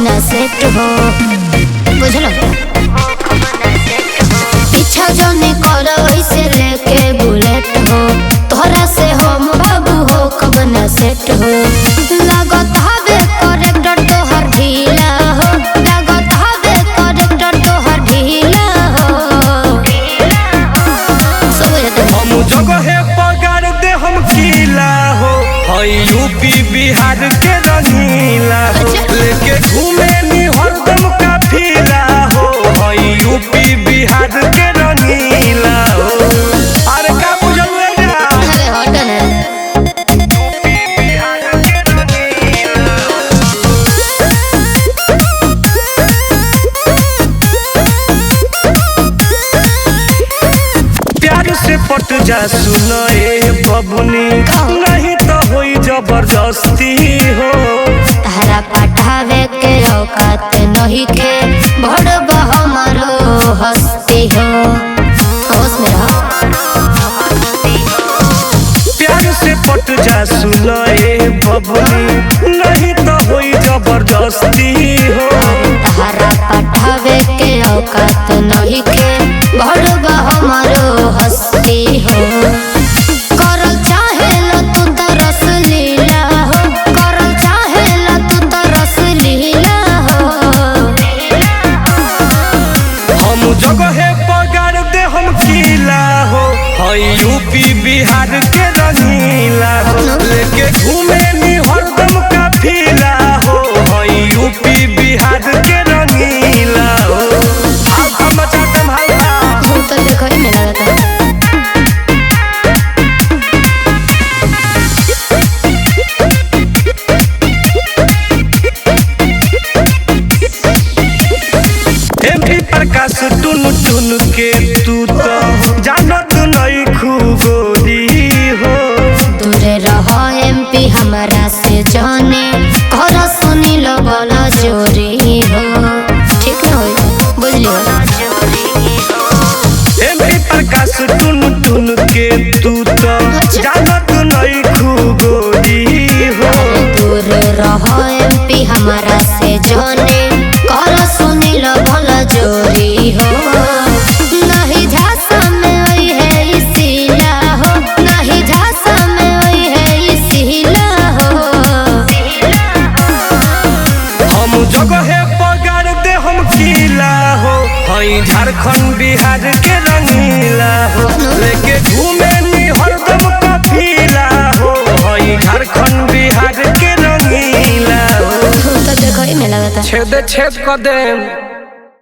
न सेट हो बुझलो पीछा जोने करो ऐसे लेके बुलेट हो तोहरा से हम बाबू हो कब न सेट हो लागत हवे करेक्टर तोहर ढीला हो लागत हवे करेक्टर तोहर ढीला हो हम जगह पगार दे हम किला हो यूपी बिहार के रंगीला हो लेके घूमे नी हरदम काफिला हो यूपी बिहार के रंगीला हो अरे का बुझल रे अरे हट ना यूपी बिहार के रंगीला प्यार से पट जा सुनाए बबुनी नहीं तो होई जबरदस्ती हो तारा पठावे के औकात नहीं के भड़ब हमारो हस्ती हो होश में रहो प्यार से पट जा सुनाए बबुनी नहीं तो होई जबरदस्ती हो तारा पठावे के औकात नहीं के भड़ब हमारो हस्ती हो करल चाहेला तू तो रस लीला हो करल चाहेला तू तो रस लीला हो हम जगह पगार दे हम किला हो यूपी बिहार के रंगीला हो लेके घूमे नी हरदम काफिला हो यूपी बिहार के रंगीला हो हम चाहते हल्का तू तो देखो ही में लगता एमपी प्रकाश टुन टुन के तू तो जानत नहीं खूबोरी हो दूरे रहो एमपी हमारा से जाने घर सुनी लो बोला जोरी हो ठीक न हो बुझलियो एमपी प्रकाश टुन टुन के तू तो जानत नहीं खूबोरी हो दूर रहो एमपी हमारा से जाने घर सुनी लो बोला जोरी हो नहीं झांसा में आई है इसीला हो नहीं झांसा में आई है इसीला हो हम जगह पगार दे हम किला हो झारखंड बिहार के रंगीला हो लेके घूमे नी हरदम काफिला हो झारखंड बिहार के रंगीला हो तो देखो ही में लगता छेद छेद कर दे।